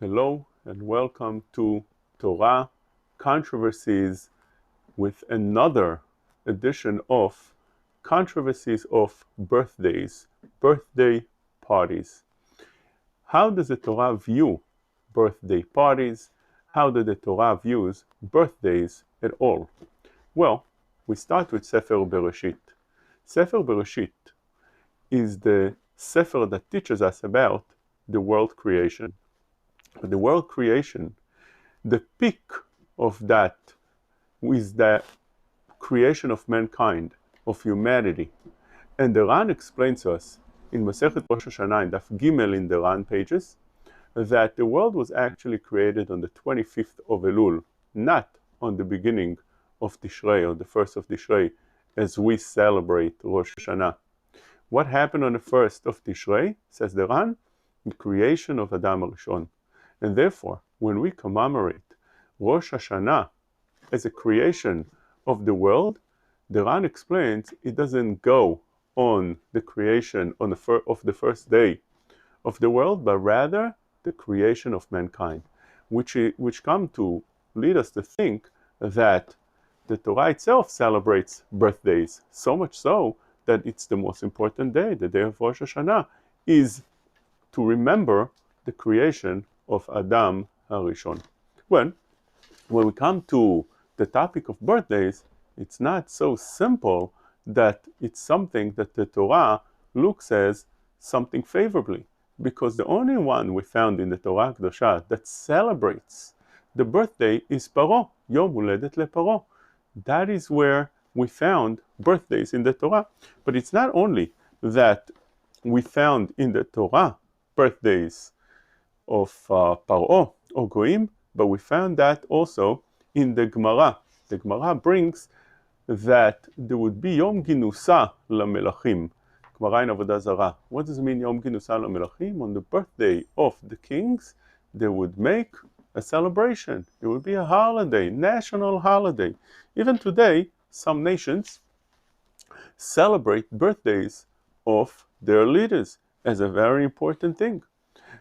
Hello and welcome to Torah Controversies with another edition of Controversies of Birthdays, Birthday Parties. How does the Torah view birthday parties? How does the Torah views birthdays at all? Well, we start with Sefer Bereshit. Sefer Bereshit is the Sefer that teaches us about the world creation. The world creation, the peak of that is the creation of mankind, of humanity. And the Ran explains to us in Masechet Rosh Hashanah, in Daf Gimel in the Ran pages, that the world was actually created on the 25th of Elul, not on the beginning of Tishrei, or the 1st of Tishrei, as we celebrate Rosh Hashanah. What happened on the 1st of Tishrei, says the Ran? The creation of Adam HaRishon. And therefore, when we commemorate Rosh Hashanah as a creation of the world, the Ran explains it doesn't go on the creation of the first day of the world, but rather the creation of mankind, which come to lead us to think that the Torah itself celebrates birthdays, so much so that it's the most important day. The day of Rosh Hashanah is to remember the creation of Adam HaRishon. When we come to the topic of birthdays, it's not so simple that it's something that the Torah looks as something favorably, because the only one we found in the Torah Kedosha that celebrates the birthday is Paro, Yom Huledet LeParo. That is where we found birthdays in the Torah. But it's not only that we found in the Torah birthdays of Paro or Goim, but we found that also in the Gemara. The Gemara brings that there would be Yom Ginusa LaMelachim. Gemara in Avodah Zarah. What does it mean Yom Ginusa LaMelachim? On the birthday of the kings, they would make a celebration. It would be a holiday, national holiday. Even today, some nations celebrate birthdays of their leaders as a very important thing.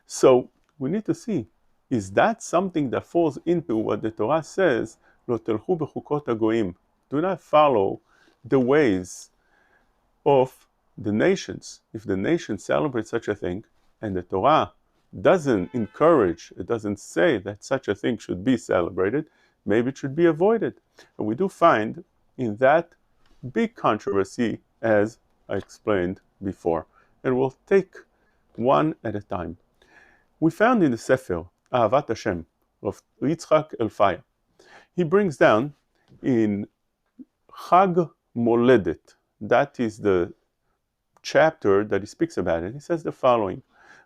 So we need to see, is that something that falls into what the Torah says, Lo telchu bechukot hagoyim? Do not follow the ways of the nations. If the nations celebrate such a thing, and the Torah doesn't encourage, it doesn't say that such a thing should be celebrated, maybe it should be avoided. And we do find in that big controversy, as I explained before. And we'll take one at a time. We found in the Sefer Ahavat Hashem of Yitzchak Elfaya, he brings down in Chag Moledet, that is the chapter that he speaks about it. He says the following: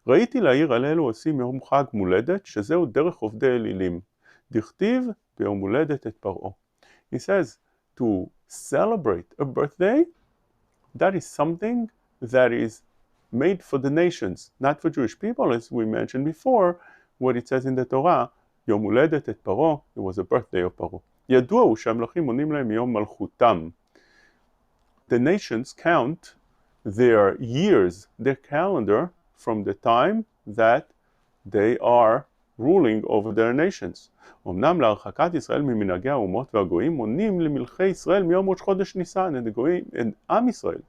ראיתי לעיר על אלו עושים יום חג מולדת, שזהו דרך עובדי אלילים. דכתיב ביום הולדת את פרעה. He says to celebrate a birthday, that is something that is made for the nations, not for Jewish people, as we mentioned before, what it says in the Torah, יום הולדת את פרעה, it was a birthday of פרעה. ידוע הוא שהמלכים מונים להם מיום מלכותם. The nations count their years, their calendar, from the time that they are ruling over their nations. אמנם להרחקת ישראל ממנהגי האומות והגויים מונים למלכי ישראל מיום ראש חודש ניסן, and the גויים, and עם ישראל,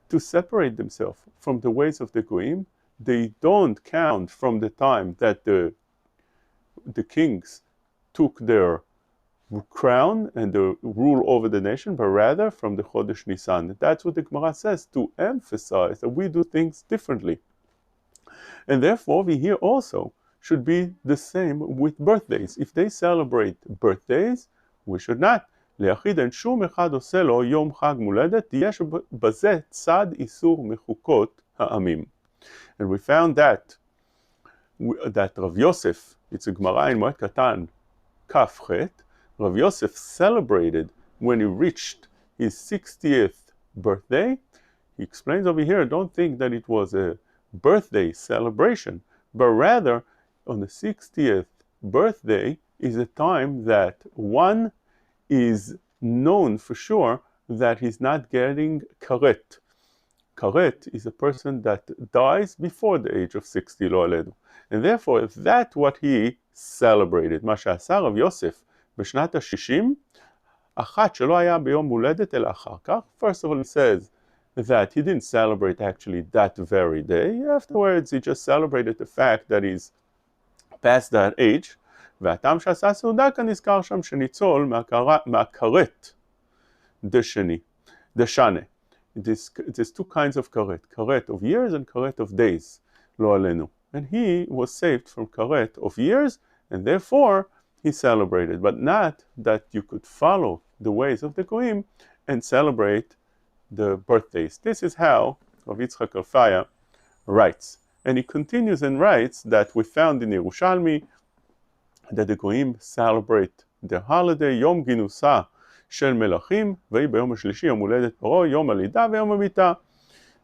to separate themselves from the ways of the Goyim, they don't count from the time that the kings took their crown and the rule over the nation, but rather from the Chodesh Nisan. That's what the Gemara says, to emphasize that we do things differently. And therefore, we here also should be the same with birthdays. If they celebrate birthdays, we should not. ליחיד אין שום אחד עושה לו יום חג מולדת, יש בזה צד איסור מחוקות העמים. And we found that Rav Yosef, it's a Gemara in Moed Katan, Kaf Chet, Rav Yosef celebrated when he reached his 60th birthday. He explains over here, don't think that it was a birthday celebration, but rather on the 60th birthday is a time that one is known for sure that he's not getting karet. karet is a person that dies before the age of 60, lo alenu. And therefore, if that's what he celebrated, מה שעשה רב יוסף בשנת ה-60, אחת שלא היה ביום הולדת אלא אחר כך. First of all, he says that he didn't celebrate actually that very day. Afterwards, he just celebrated the fact that he's past that age. והטעם שעשה סעודה כאן נזכר שם שניצול מהכרת דשנה. There's two kinds of karet of years and karet of days, lo alenu. And he was saved from karet of years, and therefore he celebrated, but not that you could follow the ways of the goyim and celebrate the birthdays. This is how Rav Yitzchak Alfaya writes. And he continues and writes that we found in Yerushalmi that the goyim celebrate their holiday, Yom Ginusa של מלכים, ויהי ביום השלישי יום הולדת פרעה, יום הלידה ויום המיתה.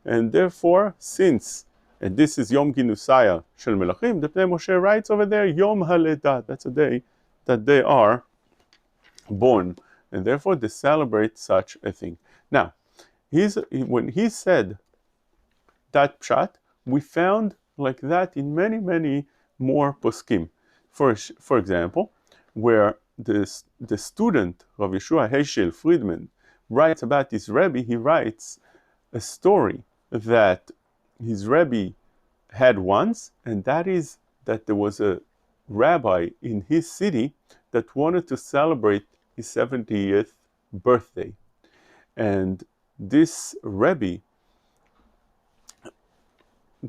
And therefore, since, and this is Yom Ginusaya של מלכים, the Pnei Moshe writes over there, Yom HaLedah, that's a day that they are born. And therefore, they celebrate such a thing. Now, when he said that pshat, we found like that in many, many more poskim. For example, where the student, Rav Yeshua Heschel Friedman, writes about his Rabbi, he writes a story that his Rabbi had once, and that is that there was a rabbi in his city that wanted to celebrate his 70th birthday. And this Rabbi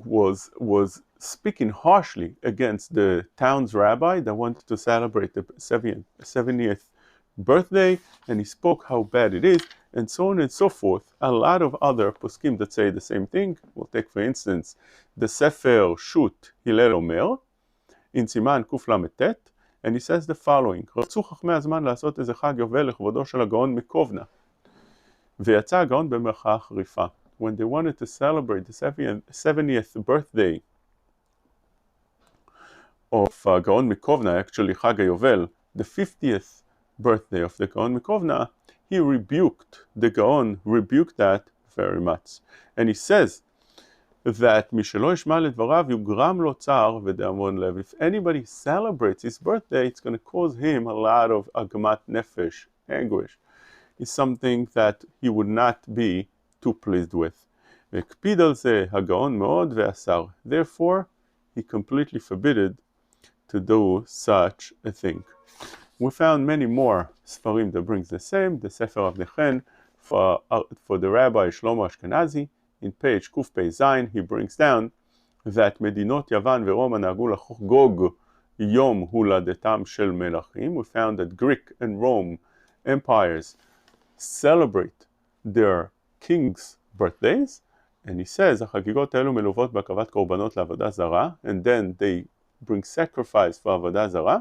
was speaking harshly against the town's rabbi that wanted to celebrate the 70th birthday, and he spoke how bad it is, and so on and so forth. A lot of other poskim that say the same thing. We'll take, for instance, the Sefer Shut Hillel Omer, in Siman Kuf Lamed Tet, and he says the following: רצו חכמי הזמן לעשות איזה חג יובל לכבודו של הגאון מקובנה, ויצא הגאון במחאה חריפה. When they wanted to celebrate the 70th birthday of Gaon Mikovna, actually Chag HaYovel, the 50th birthday of the Gaon Mikovna, he rebuked, the Gaon rebuked that very much. And he says that משלא ישמע לדבריו יוגרם לו צער ודאמון לב. If anybody celebrates his birthday, it's going to cause him a lot of agmat nefesh, anguish. It's something that he would not be too pleased with. והקפיד על זה הגאון מאוד ואסר. Therefore, he completely forbidden to do such a thing. We found many more Sfarim that brings the same. The Sefer Avnechem for the Rabbi Shlomo Ashkenazi, in page Kuf Pei Zayin, he brings down that מדינות יוון ורומא נהגו לחגוג יום הולדתם של מלכים. We found that Greek and Rome empires celebrate their kings' birthdays, and he says החגיגות האלו מלוות בהקרבת קורבנות לעבודה זרה, and then they bring sacrifice for עבודה זרה,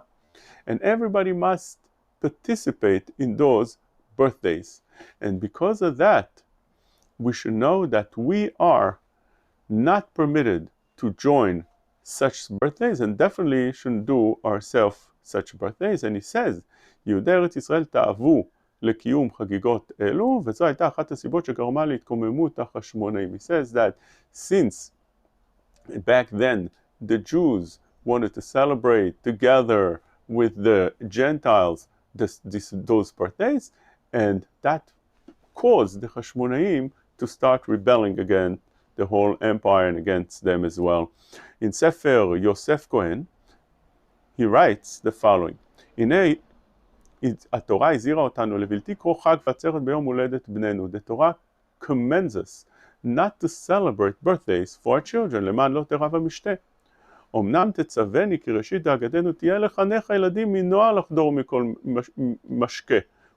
and everybody must participate in those birthdays. And because of that, we should know that we are not permitted to join such birthdays, and definitely shouldn't do ourselves such birthdays. And he says, יהודי ארץ ישראל תאהבו לקיום חגיגות אלו, וזו הייתה אחת הסיבות שגרמה להתקוממות החשמונאים. He says that since back then the Jews wanted to celebrate together with the Gentiles those birthdays, and that caused the Hashmonaim to start rebelling against the whole empire and against them as well. In Sefer Yosef Cohen, he writes the following: הנה התורה הזהירה אותנו לבלתי קרוא חג ועצרת ביום הולדת בנינו. The Torah commends us not to celebrate birthdays for our children, למען לא תרעב המשתה. אמנם תצווני כי ראשית דאגתנו תהיה לחנך הילדים מנוע לחדור מכל משקה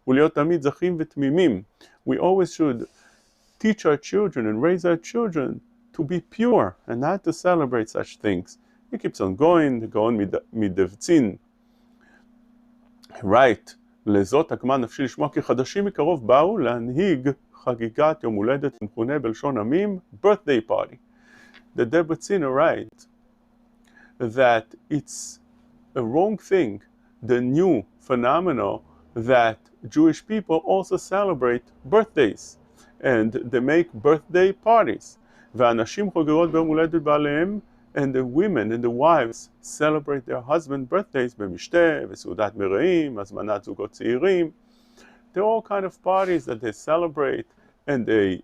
ולהיות תמיד זכים ותמימים. We always should teach our children and raise our children to be pure and not to celebrate such things. He keeps on going, גאון מדבצין. Right, לזאת הגמר נפשי לשמוע כי חדשים מקרוב באו להנהיג חגיגת יום הולדת מכונה בלשון עמים, birthday party. The Debretzin writes that it's a wrong thing, the new phenomenon that Jewish people also celebrate birthdays. and they make birthday parties. והנשים חוגגות ביום הולדת בעליהם, and the women and the wives celebrate their husband birthdays במשתה, וסעודת מרעים, הזמנת זוגות צעירים. There are all kind of parties that they celebrate, and they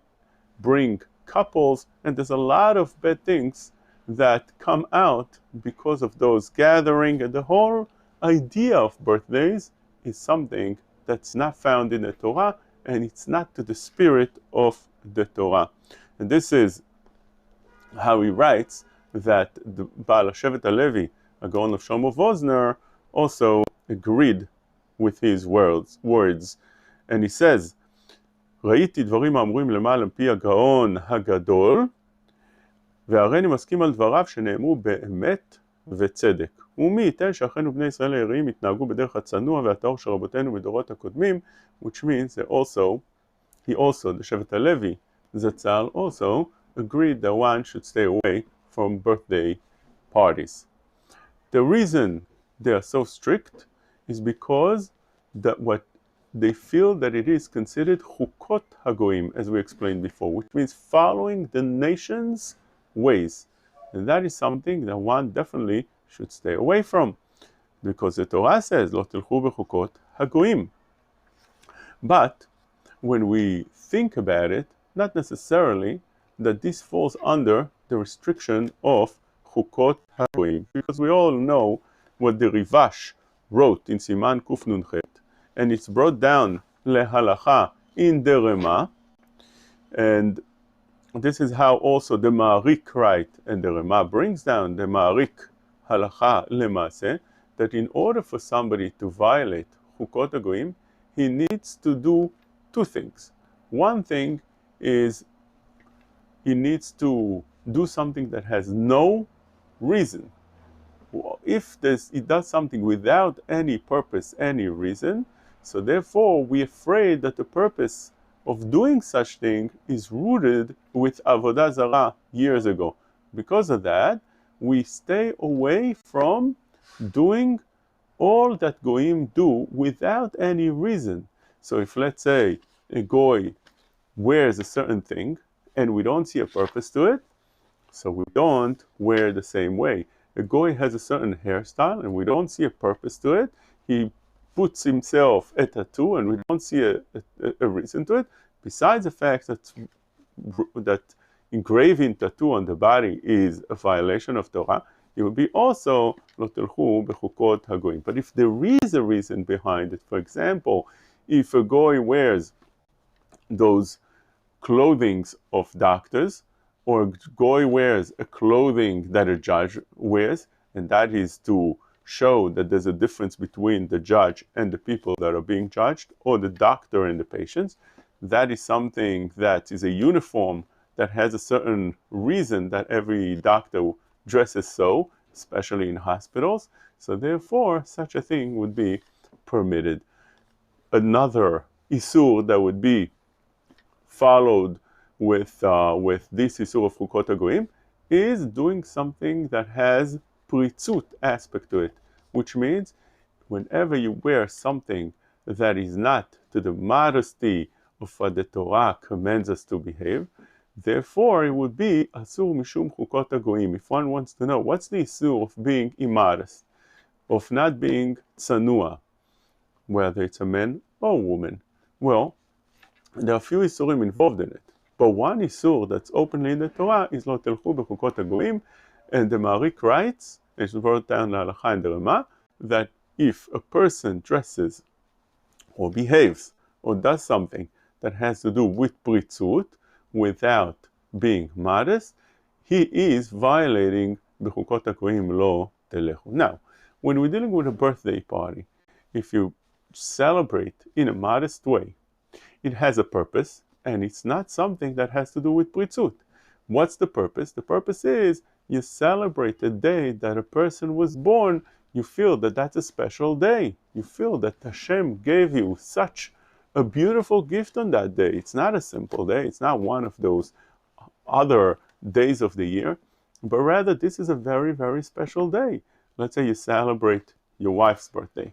bring couples, and there's a lot of bad things that come out because of those gatherings, and the whole idea of birthdays is something that's not found in the Torah, and it's not to the spirit of the Torah. And this is how he writes that the Baal Shevet HaLevi, a Gaon of Shlomo Vosner, also agreed with his words. And he says, ראיתי דברים האמורים למעלה מפי הגאון הגדול, והריני מסכים על דבריו שנאמרו באמת וצדק. ומי ייתן שאחינו בני ישראל היראים יתנהגו בדרך הצנוע והטהור של רבותינו בדורות הקודמים, which means that the Shevet HaLevi, Zatzal, also agreed that one should stay away from birthday parties. The reason they are so strict is because that what they feel that it is considered chukot hagoim, as we explained before, which means following the nation's ways. And that is something that one definitely should stay away from, because the Torah says, lo tilchu bechukot hagoim. But when we think about it, not necessarily that this falls under the restriction of chukot hagoim, because we all know what the Rivash wrote in Siman Kuf Nun Chet, and it's brought down lehalacha in the Rema, and this is how also the Ma'arik write, and the Rema brings down the Ma'arik halacha lemase, that in order for somebody to violate chukot hagoim, he needs to do two things. One thing is he needs to do something that has no reason. If he does something without any purpose, any reason, so therefore we're afraid that the purpose of doing such thing is rooted with Avodah Zarah years ago. Because of that, we stay away from doing all that goyim do without any reason. So if, let's say, a goy wears a certain thing and we don't see a purpose to it, so we don't wear the same way. A goy has a certain hairstyle and we don't see a purpose to it. He puts himself a tattoo and we don't see a reason to it. Besides the fact that engraving tattoo on the body is a violation of Torah, it would be also lo telchu bechukot hagoyim. But if there is a reason behind it, for example, if a goy wears those clothings of doctors, or a goy wears a clothing that a judge wears, and that is to show that there's a difference between the judge and the people that are being judged, or the doctor and the patients, that is something that is a uniform that has a certain reason that every doctor dresses so, especially in hospitals. So therefore, such a thing would be permitted. Another isur that would be followed with this isur of chukot hagoyim is doing something that has pritzut aspect to it, which means whenever you wear something that is not to the modesty of what the Torah commands us to behave, therefore it would be asur mishum chukot hagoyim. If one wants to know what's the isur of being immodest, of not being tzanua, whether it's a man or a woman, well, there are a few isurim involved in it. But one isur that's openly in the Torah is lo telchu bechukot hagoyim, and the Ma'arik writes, and it's brought down l'halacha in the Rema, that if a person dresses or behaves or does something that has to do with pritzut without being modest, he is violating bechukot hagoyim lo telechu. Now, when we're dealing with a birthday party, if you celebrate in a modest way, it has a purpose, and it's not something that has to do with pritzut. What's the purpose? The purpose is you celebrate the day that a person was born. You feel that that's a special day. You feel that Hashem gave you such a beautiful gift on that day. It's not a simple day. It's not one of those other days of the year, but rather this is a very, very special day. Let's say you celebrate your wife's birthday.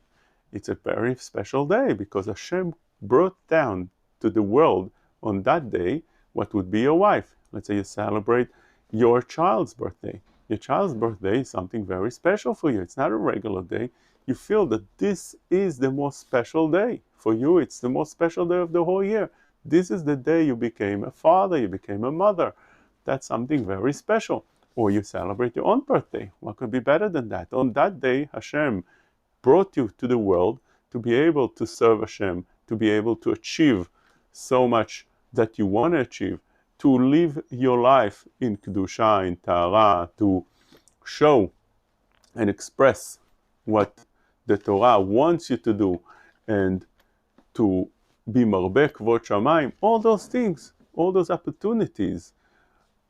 It's a very special day because Hashem brought down to the world on that day what would be your wife. Let's say you celebrate your child's birthday. Your child's birthday is something very special for you. It's not a regular day. You feel that this is the most special day. For you, it's the most special day of the whole year. This is the day you became a father, you became a mother. That's something very special. Or you celebrate your own birthday. What could be better than that? On that day, Hashem brought you to the world to be able to serve Hashem, to be able to achieve so much that you want to achieve, to live your life in Kedusha, in Tahara, to show and express what the Torah wants you to do, and to be marbeh kvod shamayim. All those things, all those opportunities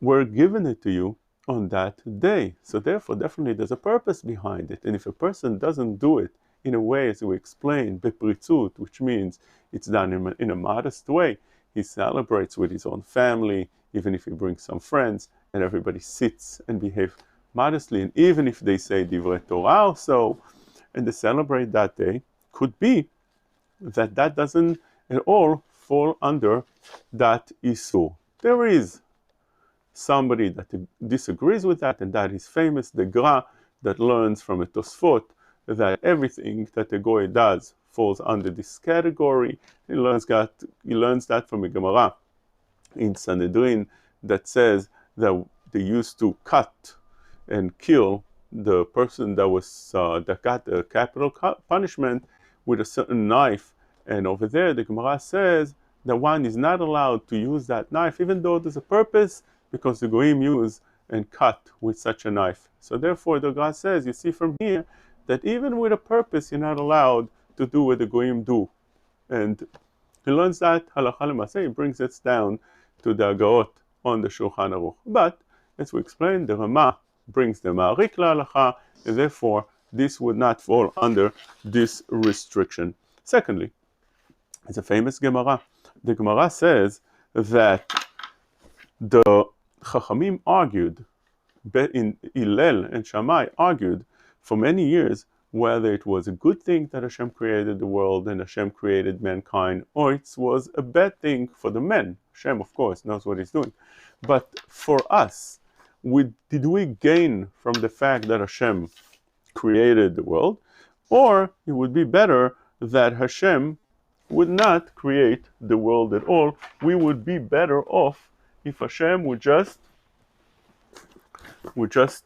were given to you on that day. So therefore, definitely there's a purpose behind it. And if a person doesn't do it in a way, as we explained, bepritzut, which means it's done in a modest way, he celebrates with his own family, even if he brings some friends, and everybody sits and behaves modestly. And even if they say divrei Torah or so, and they celebrate that day, could be that that doesn't at all fall under that isur. There is somebody that disagrees with that, and that is famous, the Gra, that learns from a Tosfot that everything that a Goy does falls under this category. He learns that from a Gemara in Sanhedrin that says that they used to cut and kill the person that got the capital punishment with a certain knife. And over there, the Gemara says that one is not allowed to use that knife, even though there's a purpose, because the Goyim use and cut with such a knife. So therefore, the Gemara says, you see from here, that even with a purpose, you're not allowed to do what the Goyim do. And he learns that, halacha l'maseh, he brings it down to the Agaot on the Shulchan Aruch. But, as we explained, the Rama brings the Ma'arik la'halacha, and therefore, this would not fall under this restriction. Secondly, it's a famous Gemara. The Gemara says that the Chachamim argued, in Hillel and Shammai argued for many years whether it was a good thing that Hashem created the world and Hashem created mankind, or it was a bad thing for the men. Hashem, of course, knows what he's doing. But for us, did we gain from the fact that Hashem created the world? Or it would be better that Hashem would not create the world at all. We would be better off if Hashem would just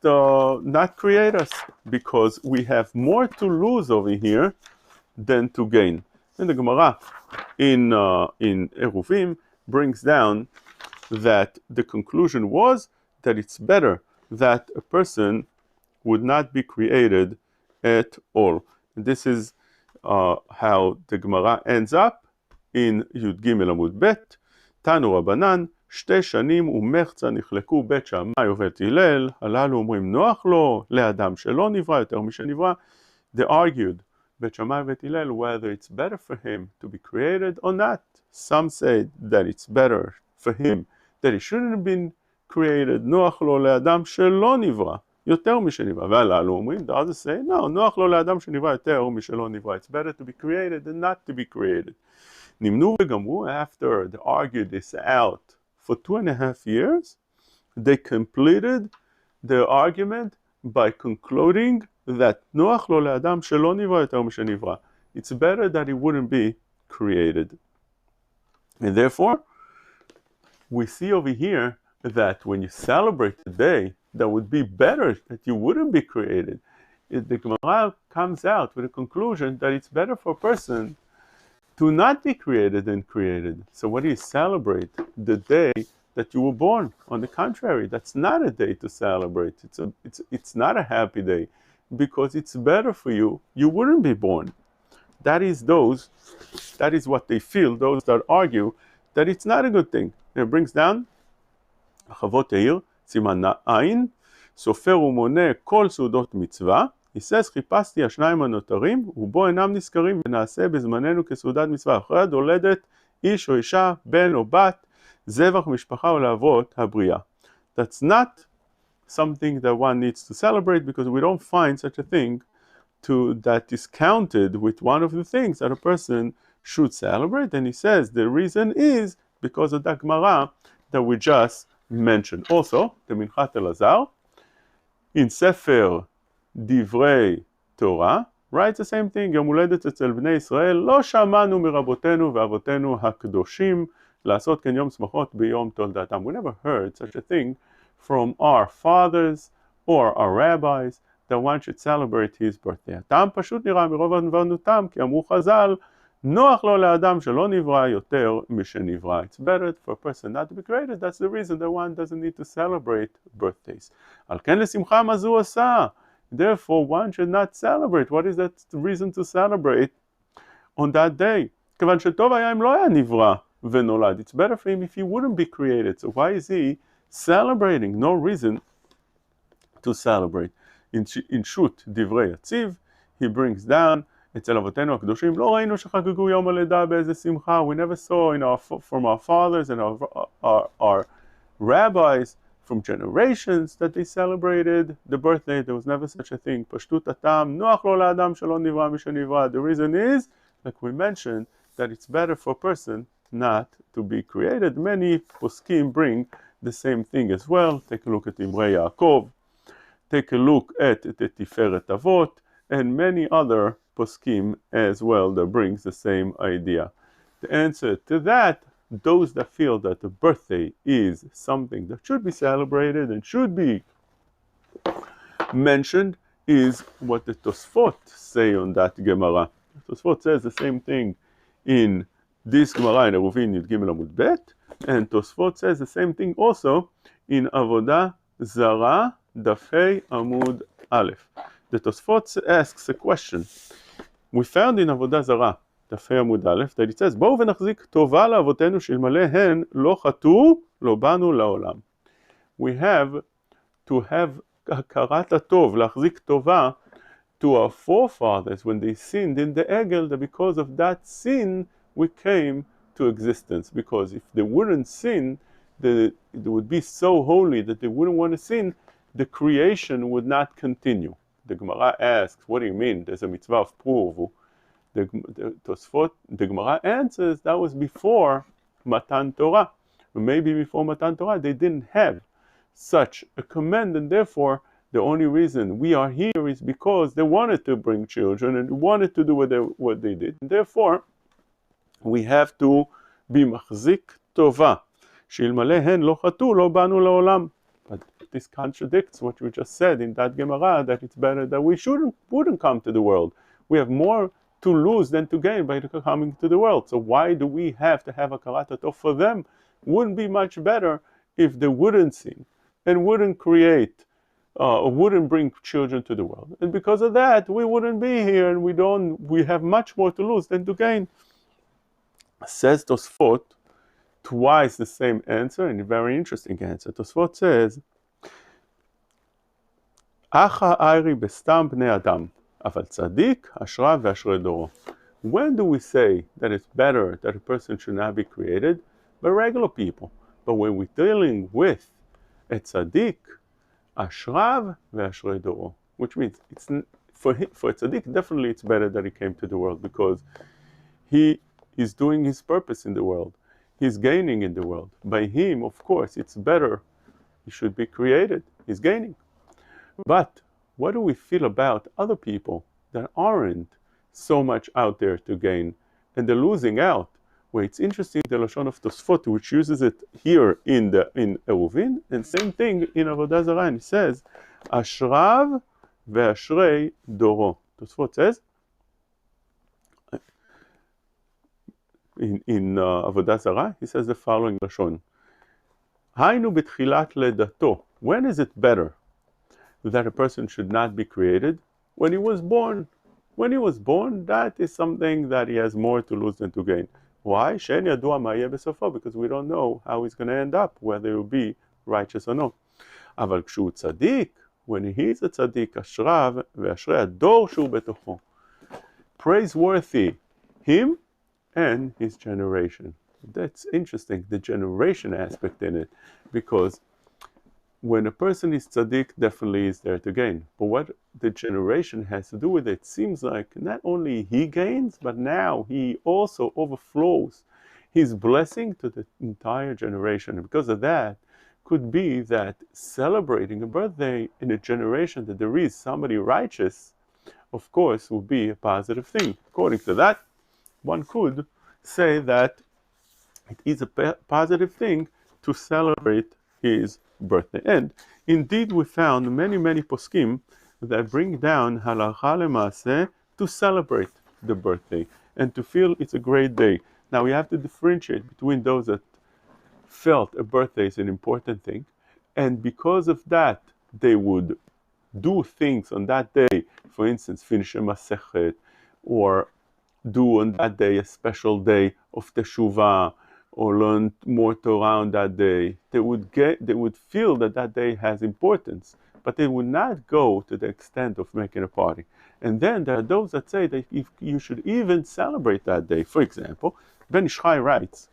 not create us, because we have more to lose over here than to gain. And the Gemara in Eruvim brings down that the conclusion was that it's better that a person would not be created at all. And this is how the Gemara ends up in Yud Gimel Amud Bet. Tanu Rabbanan, שתי שנים ומחצה נחלקו בית שמאי ובית הלל, הללו אומרים נוח לו לאדם שלא נברא יותר משנברא. They argued, בית שמאי ובית הלל, whether it's better for him to be created or not. Some say that it's better for him that he shouldn't have been created. נוח לו לאדם שלא נברא יותר משנברא. והללו אומרים, the others say, no, נוח לו לאדם שנברא יותר משלא נברא. It's better to be created than not to be created. נמנו וגמרו, after they argued this out for 2.5 years, they completed their argument by concluding that נוח לו לאדם שלא נברא יותר משנברא. It's better that he wouldn't be created. And therefore, we see over here that when you celebrate the day, that would be better that you wouldn't be created. The Gemara comes out with a conclusion that it's better for a person to not be created than created. So what do you celebrate? The day that you were born. On the contrary, that's not a day to celebrate. It's not a happy day, because it's better for you. You wouldn't be born. That is what they feel, those that argue that it's not a good thing. And it brings down חוות יאיר, סימן עין, סופר ומונה כל סעודות מצווה. He says, חיפשתי השניים הנותרים, ובו אינם נזכרים, ונעשה בזמננו כסעודת מצווה. אחרי הדולדת, איש או אישה, בן או בת, זבח משפחה או לאבות הבריאה. That's not something that one needs to celebrate, because we don't find such a thing that is counted with one of the things that a person should celebrate. And he says the reason is because of that Gemara that we just mentioned. Also, the Minchat Elazar, in Sefer Divrei Torah, writes the same thing, יום הולדת אצל בני ישראל, לא שמענו מרבותינו ואבותינו הקדושים, לעשות כן יום שמחות ביום תולדתם. We never heard such a thing from our fathers or our rabbis that one should celebrate his birthday. הטעם פשוט נראה מרוב ענוונותם, כי אמרו חז"ל, נוח לו לאדם שלא נברא יותר משנברא. It's better for a person not to be created. That's the reason that one doesn't need to celebrate birthdays. על כן לשמחה מה זו עושה. Therefore, one should not celebrate. What is that reason to celebrate on that day? כיוון שטוב היה אם לא היה נברא ונולד. It's better for him if he wouldn't be created. So why is he celebrating? No reason to celebrate. In Shut Divrei Yatziv, he brings down, אצל אבותינו הקדושים, לא ראינו שחגגו יום הלידה באיזה שמחה. We never saw from our fathers and our rabbis from generations that they celebrated the birthday. There was never such a thing. פשטות הטעם, נוח לו לאדם שלא נברא משנברא. The reason is, like we mentioned, that it's better for a person not to be created. Many poskim bring the same thing as well. Take a look at Imrei Yaakov. Take a look at the Tiferet Avot and many other poskim as well that brings the same idea. The answer to that, those that feel that the birthday is something that should be celebrated and should be mentioned, is what the Tosfot say on that Gemara. Tosfot says the same thing in this Gemara in Eruvin Yud Gimel Amud Bet, and Tosfot says the same thing also in Avodah Zara Dafei Amud Aleph. The Tosfot asks a question. We found in Avodah Zara Dafei Amud Aleph that it says, בואו ונחזיק טובה לאבותינו שאלמלא הן לא חטאו לא באנו לעולם. We have to have הכרת הטוב, להחזיק טובה to our forefathers when they sinned in the Egel, that because of that sin we came to existence. Because if they wouldn't sin, they would be so holy that they wouldn't want to sin, the creation would not continue. The Gemara asks, what do you mean? There's a mitzvah of pruv. The Gemara answers that was before Matan Torah. Maybe before Matan Torah they didn't have such a command, and therefore the only reason we are here is because they wanted to bring children and wanted to do what they did. And therefore, we have to be machzik tova. שאלמלא הן לא חטאו לא באנו לעולם. But this contradicts what we just said in that Gemara, that it's better that we wouldn't come to the world. We have more to lose than to gain by coming to the world. So why do we have to have a karat hatov for them? Wouldn't be much better if they wouldn't sin and wouldn't create or wouldn't bring children to the world. And because of that, we wouldn't be here, and we have much more to lose than to gain. Says Tosfot, twice the same answer, and a very interesting answer. Tosfot says, Acha ayri bestam bnei adam, aval tzadik, ashra ve'ashrei doro. When do we say that it's better that a person should not be created by regular people? But when we're dealing with a tzaddik, ashrav ve'ashrei doro, which means it's for a tzaddik, definitely it's better that he came to the world, because he is doing his purpose in the world. He's gaining in the world. By him, of course, it's better. He should be created. He's gaining. But what do we feel about other people that aren't so much out there to gain, and they're losing out? Where it's interesting, the Lashon of Tosfot, which uses it here in Eruvin, and same thing in Avodah Zarah, and it says, Ashrav ve'ashrei doro. Tosfot says, in Avodah Zarah, he says the following Lashon. Hainu b'tchilat ledato. When is it better that a person should not be created? When he was born. When he was born, that is something that he has more to lose than to gain. Why? She'en yadua ma yeh besofo, because we don't know how he's going to end up, whether he will be righteous or not. Aval kshu tzaddik, when he is a tzaddik, ashrav ve'ashrei ador shu betocho. Praiseworthy him and his generation. That's interesting, the generation aspect in it, because when a person is tzaddik, definitely is there to gain. But what the generation has to do with it seems like not only he gains, but now he also overflows his blessing to the entire generation. And because of that, could be that celebrating a birthday in a generation that there is somebody righteous, of course, will be a positive thing. According to that, one could say that it is a positive thing to celebrate his birthday. And indeed, we found many, many poskim that bring down halacha lemaaseh to celebrate the birthday and to feel it's a great day. Now, we have to differentiate between those that felt a birthday is an important thing, and because of that, they would do things on that day, for instance, finish a masechet, or do on that day a special day of teshuvah, or learn more Torah on that day. They would feel that that day has importance, but they would not go to the extent of making a party. And then there are those that say that if you should even celebrate that day. For example, Ben Shay writes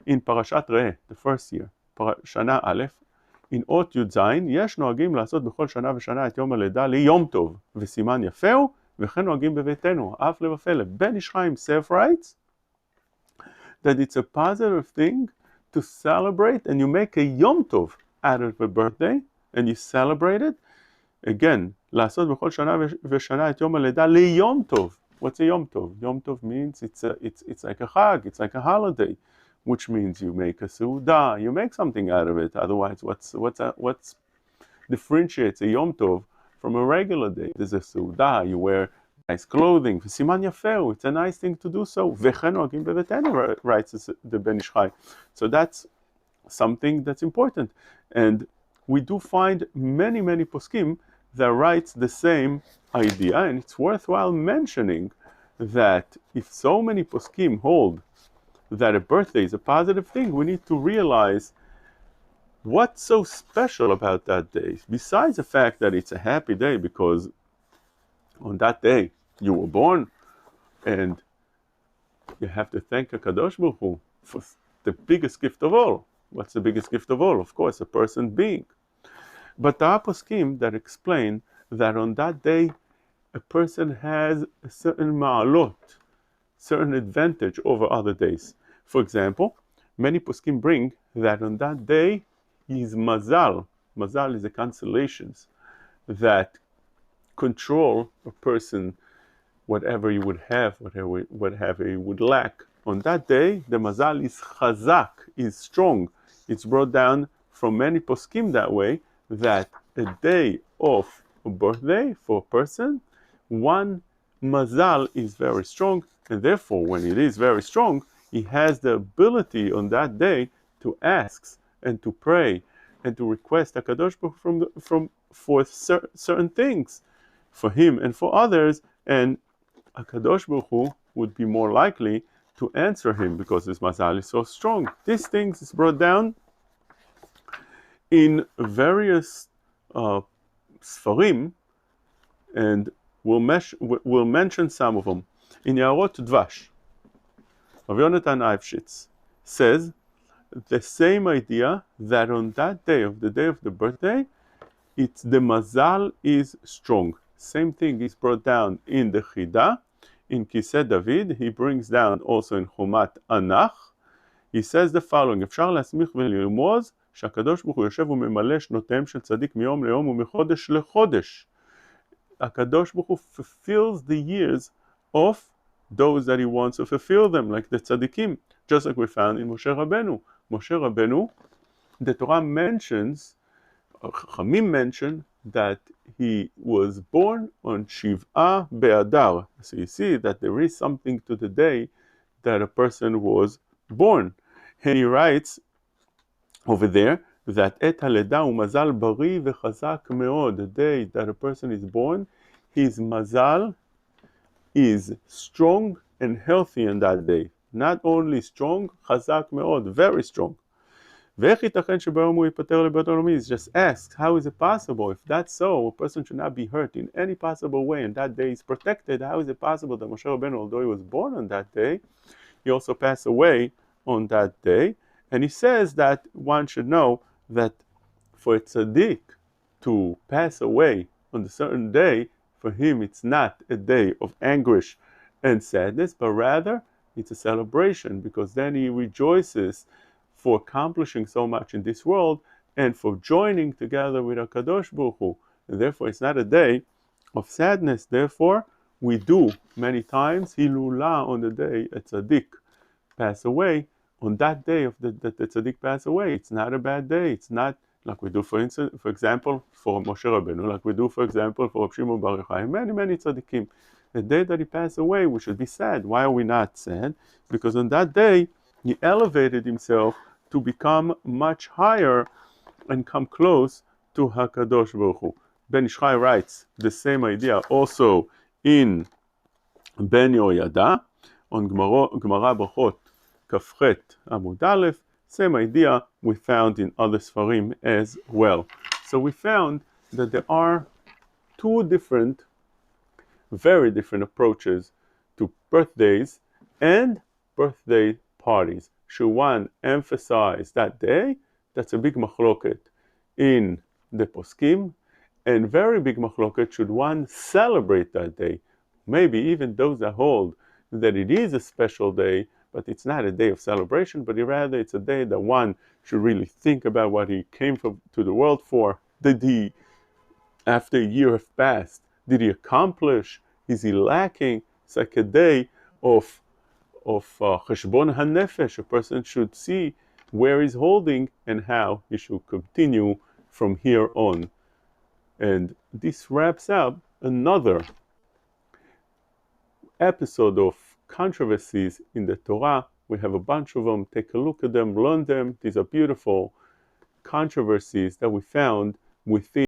in Parashat Re'eh, the first year, Shana Aleph, in אות י"ז, יש נוהגים לעשות בכל שנה ושנה את יום הלידה ליום טוב, וסימן יפה הוא, וכן נוהגים בביתנו, אף לבפלא. Ben Ish Chaim himself writes that it's a positive thing to celebrate, and you make a Yom Tov out of a birthday, and you celebrate it. Again, לעשות בכל שנה ושנה את יום הלידה ליום טוב. What's a Yom Tov? Yom Tov means it's like a chag, it's like a holiday, which means you make a seudah, you make something out of it. Otherwise, what's differentiates a Yom Tov from a regular day? There's a seudah, you wear nice clothing. Siman yafeu, it's a nice thing to do so. V'chen nogim bebetenu, writes the Ben Ish Chai. So that's something that's important. And we do find many, many poskim that writes the same idea. And it's worthwhile mentioning that if so many poskim hold that a birthday is a positive thing, we need to realize what's so special about that day, besides the fact that it's a happy day because on that day you were born, and you have to thank HaKadosh Baruch Hu for the biggest gift of all. What's the biggest gift of all? Of course, a person being. But there are poskim that explain that on that day a person has a certain ma'alot, certain advantage over other days. For example, many poskim bring that on that day is mazal. Mazal is the constellations that control a person, whatever you would have, whatever you would lack. On that day, the mazal is chazak, is strong. It's brought down from many poskim that way, that a day of a birthday for a person, one mazal is very strong, and therefore when it is very strong, he has the ability on that day to ask and to pray and to request HaKadosh Baruch Hu for certain things for him and for others, and HaKadosh Baruch Hu would be more likely to answer him because his mazal is so strong. These things is brought down in various sfarim, and we'll mention some of them. In Yaarot Dvash, Rav Yonatan Eifshitz says the same idea, that on that day, of the day of the birthday, it's the mazal is strong. Same thing is brought down in the Chida, in Kiseh David. He brings down also in Chumat Anach. He says the following: אפשר להסמיך ולרמוז שהקדוש ברוך הוא יושב וממלא שנותיהם של צדיק מיום ליום ומחודש לחודש. הקדוש ברוך הוא fulfills the years of those that he wants to fulfill them, like the tzaddikim, just like we found in Moshe Rabbeinu. Moshe Rabbeinu, the Torah mentions, Chachamim mention, that he was born on Shiv'ah Be'adar. So you see that there is something to the day that a person was born. And he writes over there that Et haleda hu mazal bari v'chazak meod. The day that a person is born, his mazal is strong and healthy in that day. Not only strong, chazak meod, very strong. Just asks, how is it possible? If that's so, a person should not be hurt in any possible way, and that day is protected. How is it possible that Moshe Rabbeinu, although he was born on that day, he also passed away on that day? And he says that one should know that for a tzaddik to pass away on a certain day, for him it's not a day of anguish and sadness, but rather it's a celebration, because then he rejoices for accomplishing so much in this world and for joining together with HaKadosh Baruch Hu. And therefore, it's not a day of sadness. Therefore, we do many times Hilula on the day a tzaddik pass away. On that day of that the tzaddik pass away, it's not a bad day. It's not like we do, for instance, for example, for Moshe Rabbeinu, like we do, for example, for Rabbi Shimon Bar Yochai, many tzaddikim. The day that he passed away, we should be sad. Why are we not sad? Because on that day, he elevated himself to become much higher and come close to HaKadosh Baruch Hu. Ben Ish Chai writes the same idea also in Ben Yoyada, on Gemara Brachot Kafchet Amud Aleph. Same idea we found in other Sfarim as well. So we found that there are two very different approaches to birthdays and birthday parties. Should one emphasize that day? That's a big machloket in the poskim, and very big machloket, should one celebrate that day? Maybe even those that hold that it is a special day, but it's not a day of celebration, but rather it's a day that one should really think about what he came to the world for. Did he, after a year have passed, did he accomplish? Is he lacking? It's like a day of cheshbon hanefesh. A person should see where he's holding and how he should continue from here on. And this wraps up another episode of Controversies in the Torah. We have a bunch of them. Take a look at them, learn them. These are beautiful controversies that we found within